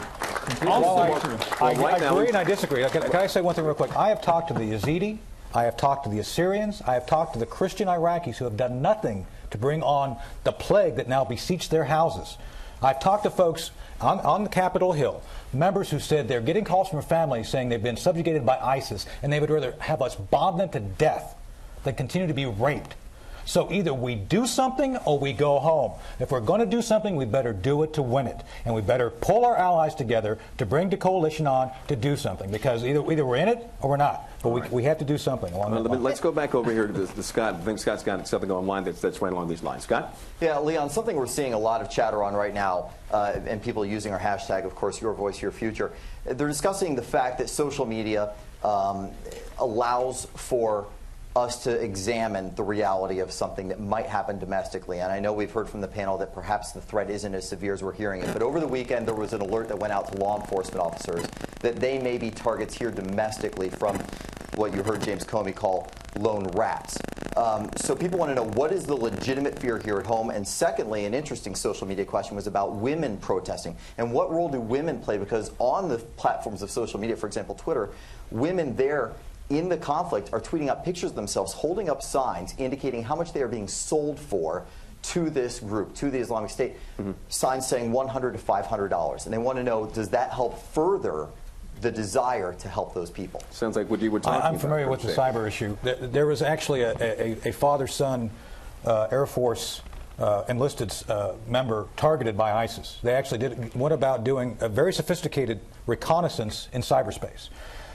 I agree and I disagree. Can I say one thing real quick? I have talked to the Yazidi. I have talked to the Assyrians. I have talked to the Christian Iraqis who have done nothing to bring on the plague that now beseech their houses. I've talked to folks on the Capitol Hill, members who said they're getting calls from their families saying they've been subjugated by ISIS and they would rather have us bomb them to death than continue to be raped. So either we do something or we go home. If we're going to do something, we better do it to win it. And we better pull our allies together to bring the coalition on to do something. Because either we're in it or we're not. But we have to do something along that line. Let's go back over here to Scott. I think Scott's got something online that's right along these lines. Scott? Yeah, Leon, something we're seeing a lot of chatter on right now, and people using our hashtag, of course, Your Voice, Your Future. They're discussing the fact that social media allows for us to examine the reality of something that might happen domestically. And I know we've heard from the panel that perhaps the threat isn't as severe as we're hearing it. But over the weekend, there was an alert that went out to law enforcement officers that they may be targets here domestically from what you heard James Comey call lone rats. So people want to know, what is the legitimate fear here at home? And secondly, an interesting social media question was about women protesting. And what role do women play? Because on the platforms of social media, for example, Twitter, women there in the conflict are tweeting out pictures of themselves holding up signs indicating how much they are being sold for to this group, to the Islamic State, signs saying $100 to $500. And they want to know, does that help further the desire to help those people? Sounds like what you were talking about. I'm familiar with the cyber issue. There was actually a father-son Air Force enlisted member targeted by ISIS. They actually went about doing a very sophisticated reconnaissance in cyberspace.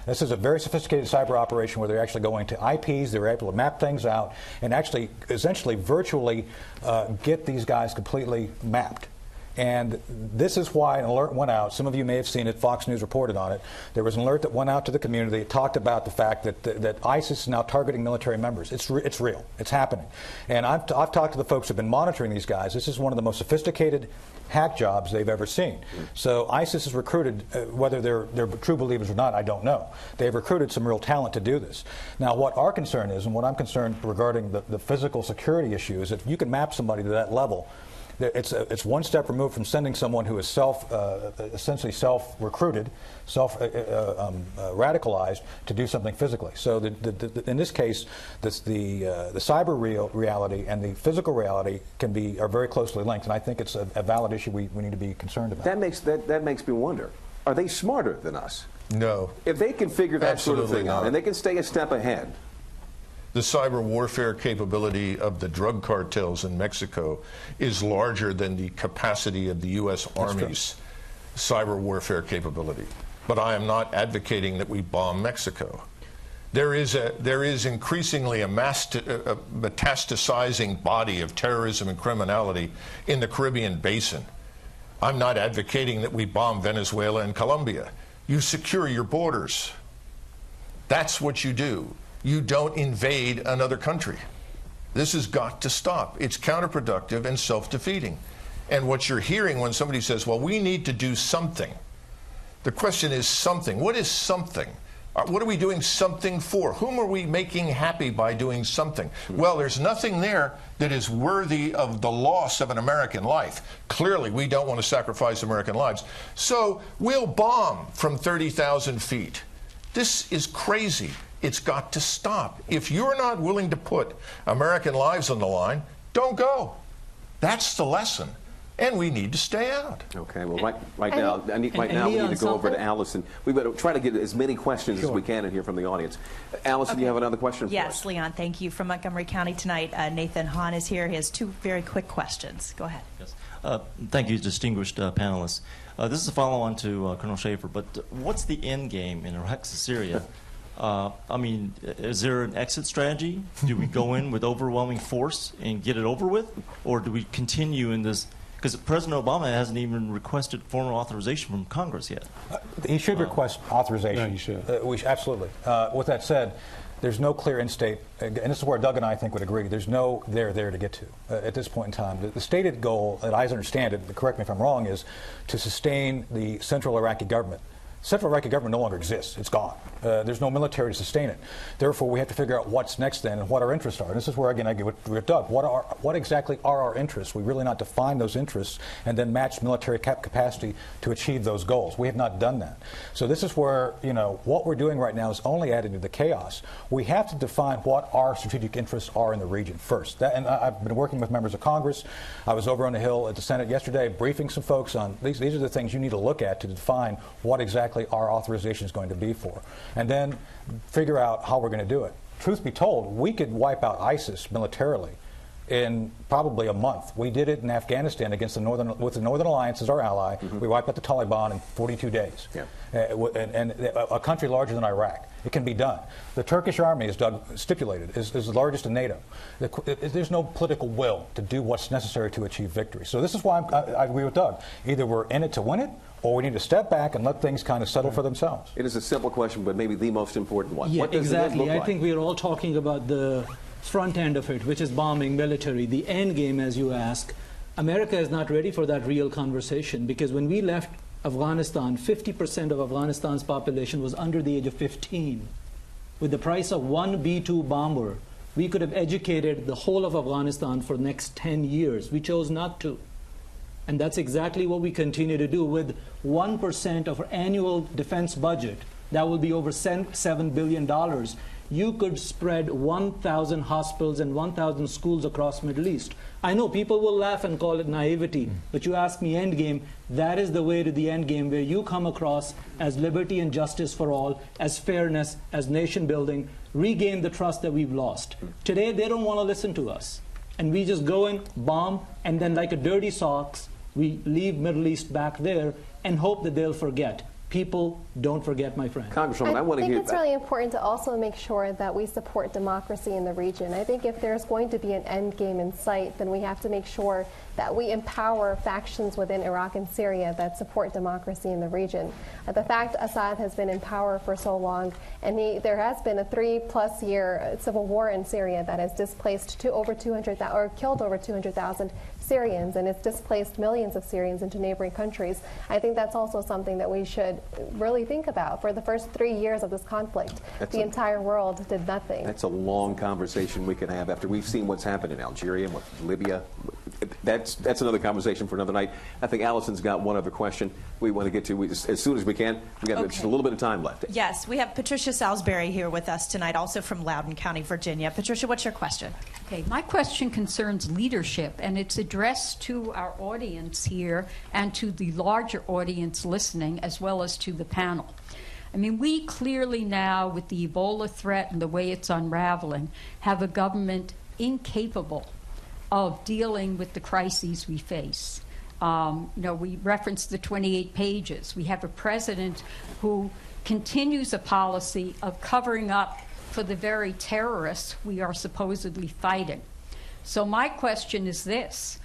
This is a very sophisticated cyber operation where they're actually going to IPs, they're able to map things out, and actually, essentially, virtually get these guys completely mapped. And this is why an alert went out. Some of you may have seen it. Fox News reported on it. There was an alert that went out to the community. It talked about the fact that ISIS is now targeting military members. It's real. It's happening. And I've talked to the folks who have been monitoring these guys. This is one of the most sophisticated hack jobs they've ever seen. So ISIS has recruited, whether they're true believers or not, I don't know. They've recruited some real talent to do this. Now, what our concern is, and what I'm concerned regarding the physical security issue, is if you can map somebody to that level, It's one step removed from sending someone who is essentially self-recruited, radicalized to do something physically. So in this case, the cyber reality and the physical reality are very closely linked, and I think it's a valid issue we need to be concerned about. That makes me wonder, are they smarter than us? No. If they can figure that Absolutely sort of thing out, not. and they can stay a step ahead. The cyber warfare capability of the drug cartels in Mexico is larger than the capacity of the U.S. Army's cyber warfare capability. But I am not advocating that we bomb Mexico. There is increasingly a metastasizing body of terrorism and criminality in the Caribbean basin. I'm not advocating that we bomb Venezuela and Colombia. You secure your borders. That's what you do. You don't invade another country. This has got to stop. It's counterproductive and self-defeating. And what you're hearing when somebody says, well, we need to do something, the question is something. What is something? What are we doing something for? Whom are we making happy by doing something? Well, there's nothing there that is worthy of the loss of an American life. Clearly, we don't want to sacrifice American lives. So we'll bomb from 30,000 feet. This is crazy. It's got to stop. If you're not willing to put American lives on the line, don't go. That's the lesson. And we need to stay out. Okay, well, right now we need to go over to Allison. We've got to try to get as many questions as we can in here from the audience. Allison, do you have another question for us? Yes, Leon, thank you. From Montgomery County tonight, Nathan Hahn is here. He has two very quick questions. Go ahead. Yes. Thank you, distinguished panelists. This is a follow-on to Colonel Schaefer, but what's the end game in Iraq and Syria? I mean, is there an exit strategy? Do we go in with overwhelming force and get it over with? Or do we continue in this? Because President Obama hasn't even requested formal authorization from Congress yet. He should request authorization. Yeah, he should. Absolutely. With that said, there's no clear end state, and this is where Doug and I think would agree, there's no there to get to at this point in time. The stated goal, that I understand it, correct me if I'm wrong, is to sustain the central Iraqi government. Central Iraqi government no longer exists. It's gone. There's no military to sustain it. Therefore, we have to figure out what's next then and what our interests are. And this is where, again, I get with Doug. What exactly are our interests? We really not define those interests and then match military capacity to achieve those goals. We have not done that. So this is where, what we're doing right now is only adding to the chaos. We have to define what our strategic interests are in the region first. And I've been working with members of Congress. I was over on the Hill at the Senate yesterday briefing some folks on these are the things you need to look at to define what exactly our authorization is going to be for, and then figure out how we're going to do it. Truth be told, we could wipe out ISIS militarily in probably a month. We did it in Afghanistan with the Northern Alliance as our ally. We wiped out the Taliban in 42 days. Yeah. And a country larger than Iraq. It can be done. The Turkish army, as Doug stipulated, is the largest in NATO. There's no political will to do what's necessary to achieve victory. So this is why I agree with Doug. Either we're in it to win it, or we need to step back and let things kind of settle for themselves. It is a simple question, but maybe the most important one. Yeah, what does exactly. it look like? I think we are all talking about the front end of it, which is bombing, military. The end game, as you ask, America is not ready for that real conversation, because when we left Afghanistan, 50% of Afghanistan's population was under the age of 15. With the price of one B-2 bomber, we could have educated the whole of Afghanistan for the next 10 years. We chose not to. And that's exactly what we continue to do. With 1% of our annual defense budget, that will be over $7 billion. You could spread 1,000 hospitals and 1,000 schools across the Middle East. I know people will laugh and call it naivety, but you ask me end game, that is the way to the end game, where you come across as liberty and justice for all, as fairness, as nation building, regain the trust that we've lost. Today, they don't want to listen to us. And we just go in, bomb, and then like a dirty socks, we leave Middle East back there and hope that they'll forget. People don't forget, my friend. Congresswoman, I want to hear I think it's really important to also make sure that we support democracy in the region. I think if there's going to be an end game in sight, then we have to make sure that we empower factions within Iraq and Syria that support democracy in the region. The fact Assad has been in power for so long, and there has been a 3+ year civil war in Syria that has displaced killed over 200,000 Syrians, and it's displaced millions of Syrians into neighboring countries. I think that's also something that we should really think about. For the first 3 years of this conflict, the entire world did nothing. That's a long conversation we could have after we've seen what's happened in Algeria, with Libya, that's another conversation for another night. I think Allison's got one other question we want to get to as soon as we can. We got just a little bit of time left. Yes, we have Patricia Salisbury here with us tonight, also from Loudoun County, Virginia. Patricia, what's your question? Okay, my question concerns leadership, and it's addressed to our audience here and to the larger audience listening, as well as to the panel. I mean, we clearly now, with the Ebola threat and the way it's unraveling, have a government incapable of dealing with the crises we face. We referenced the 28 pages. We have a president who continues a policy of covering up for the very terrorists we are supposedly fighting. So my question is this: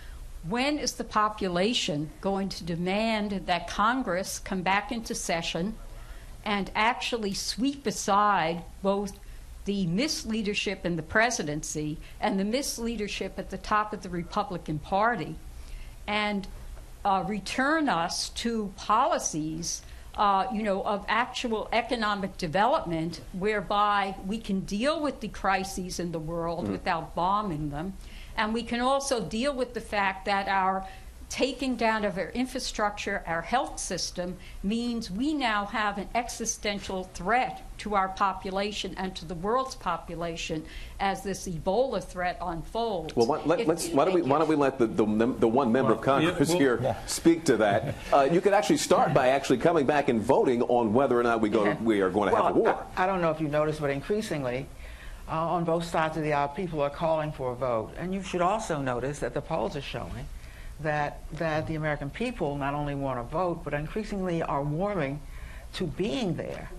when is the population going to demand that Congress come back into session and actually sweep aside both the misleadership in the presidency and the misleadership at the top of the Republican Party, and return us to policies of actual economic development, whereby we can deal with the crises in the world without bombing them, and we can also deal with the fact that our taking down of our infrastructure, our health system, means we now have an existential threat to our population and to the world's population as this Ebola threat unfolds. Well, why don't we let the one member of Congress here speak to that? You could actually start by actually coming back and voting on whether or not we are going to have a war. I don't know if you noticed, but increasingly, on both sides of the aisle, people are calling for a vote. And you should also notice that the polls are showing that the American people not only want to vote, but increasingly are warming to being there.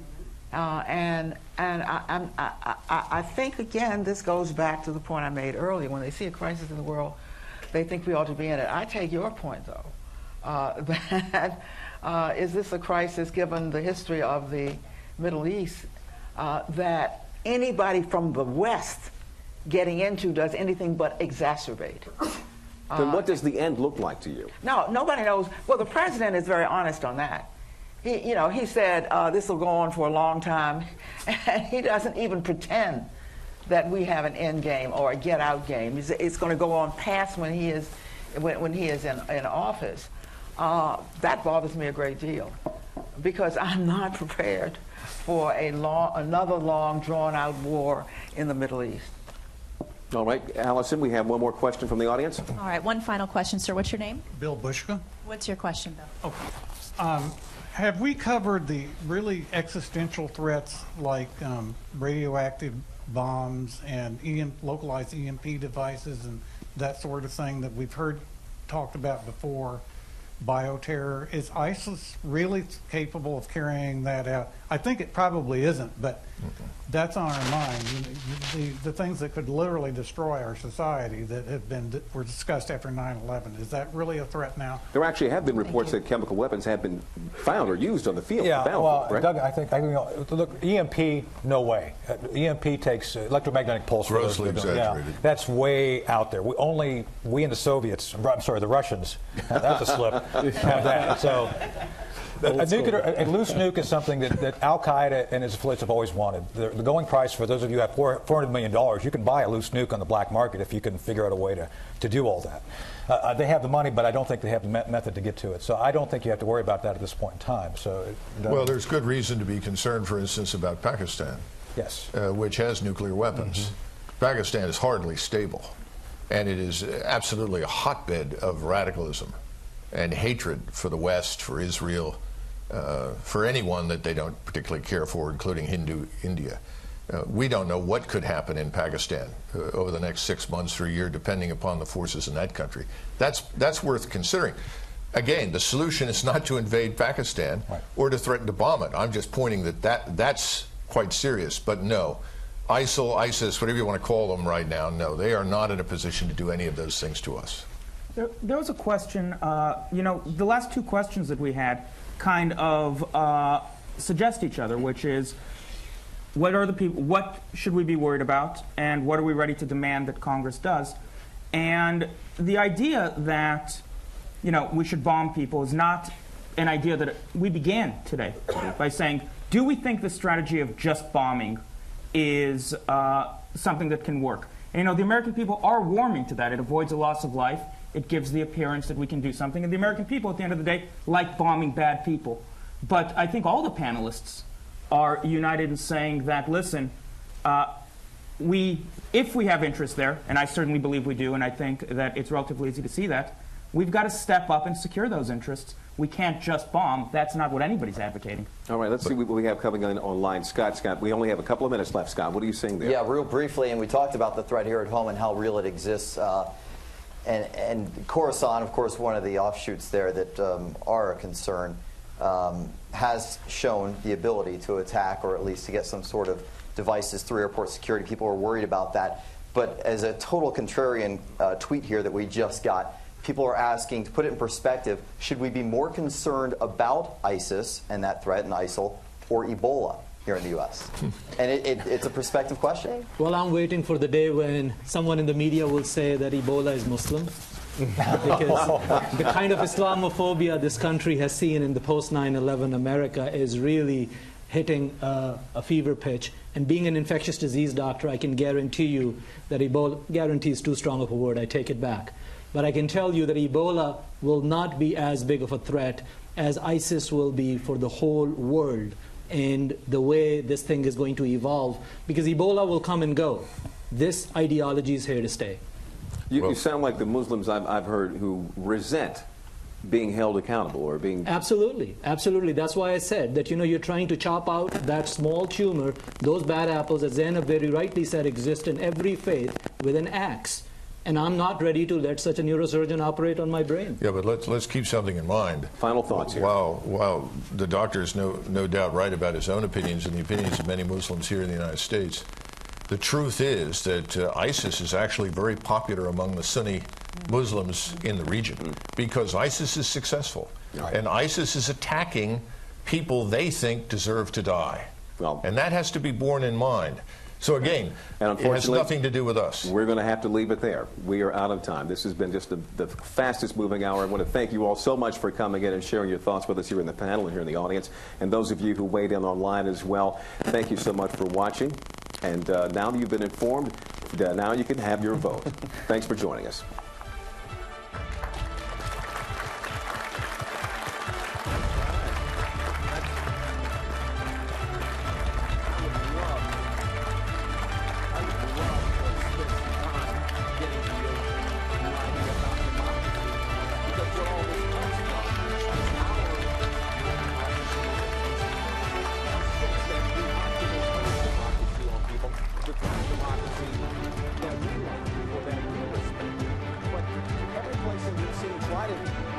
And I think, again, this goes back to the point I made earlier. When they see a crisis in the world, they think we ought to be in it. I take your point, though, that is this a crisis, given the history of the Middle East, that anybody from the West getting into does anything but exacerbate? Then what does the end look like to you? No, nobody knows. Well, the president is very honest on that. He said this will go on for a long time, and he doesn't even pretend that we have an end game or a get out game. It's going to go on past when he is in office. That bothers me a great deal, because I'm not prepared for another long, drawn out war in the Middle East. All right, Allison, we have one more question from the audience. All right, one final question, sir. What's your name? Bill Bushka. What's your question, Bill? Have we covered the really existential threats like radioactive bombs and localized EMP devices and that sort of thing that we've heard talked about before? Bioterror. Is ISIS really capable of carrying that out? I think it probably isn't, but that's on our mind. The things that could literally destroy our society that were discussed after 9/11. Is that really a threat now? There actually have been reports that chemical weapons have been found or used on the field. Yeah, well, right? Doug, I think look, EMP, no way. EMP takes electromagnetic pulse. Grossly exaggerated. Yeah, that's way out there. We and the Soviets, I'm sorry, the Russians. That's a slip. Have that. So. A loose nuke is something that Al Qaeda and its affiliates have always wanted. The going price for those of you who have $400 million, you can buy a loose nuke on the black market if you can figure out a way to do all that. They have the money, but I don't think they have the method to get to it. So I don't think you have to worry about that at this point in time. Well, there's good reason to be concerned, for instance, about Pakistan, yes, which has nuclear weapons. Mm-hmm. Pakistan is hardly stable, and it is absolutely a hotbed of radicalism and hatred for the West, for Israel, for anyone that they don't particularly care for, including India. We don't know what could happen in Pakistan over the next 6 months or a year, depending upon the forces in that country. That's worth considering. Again, the solution is not to invade Pakistan or to threaten to bomb it. I'm just pointing that's quite serious. But no, ISIL, ISIS, whatever you want to call them right now, no, they are not in a position to do any of those things to us. There was a question, the last two questions that we had kind of suggest each other, which is what should we be worried about, and what are we ready to demand that Congress does? And the idea that we should bomb people is not an idea that we began today by saying, do we think the strategy of just bombing is something that can work? And, the American people are warming to that. It avoids a loss of life. It gives the appearance that we can do something. And the American people, at the end of the day, like bombing bad people. But I think all the panelists are united in saying that, listen, if we have interest there, and I certainly believe we do, and I think that it's relatively easy to see that, we've got to step up and secure those interests. We can't just bomb. That's not what anybody's advocating. All right, let's see what we have coming on online. Scott, we only have a couple of minutes left. Scott, what are you seeing there? Yeah, real briefly, and we talked about the threat here at home and how real it exists. And Khorasan, of course, one of the offshoots there that are a concern, has shown the ability to attack, or at least to get some sort of devices through airport security. People are worried about that. But as a total contrarian tweet here that we just got, people are asking, to put it in perspective, should we be more concerned about ISIS and that threat and ISIL, or Ebola here in the U.S.? And it's a perspective question. Well, I'm waiting for the day when someone in the media will say that Ebola is Muslim. Because the kind of Islamophobia this country has seen in the post 9/11 America is really hitting a fever pitch. And being an infectious disease doctor, I can guarantee you that Ebola, guarantee is too strong of a word, I take it back. But I can tell you that Ebola will not be as big of a threat as ISIS will be for the whole world, and the way this thing is going to evolve, because Ebola will come and go. This ideology is here to stay. You sound like the Muslims I've heard who resent being held accountable or being... Absolutely, absolutely. That's why I said that, you're trying to chop out that small tumor, those bad apples, as Zainab very rightly said, exist in every faith with an axe. And I'm not ready to let such a neurosurgeon operate on my brain. Yeah, but let's keep something in mind. Final thoughts here. While the doctor is no doubt right about his own opinions and the opinions of many Muslims here in the United States, the truth is that ISIS is actually very popular among the Sunni Muslims in the region because ISIS is successful. Right. And ISIS is attacking people they think deserve to die. Well, and that has to be borne in mind. So again, and it has nothing to do with us. We're going to have to leave it there. We are out of time. This has been just the fastest moving hour. I want to thank you all so much for coming in and sharing your thoughts with us here in the panel and here in the audience. And those of you who weighed in online as well, thank you so much for watching. And now that you've been informed, now you can have your vote. Thanks for joining us. Every place that we've seen try to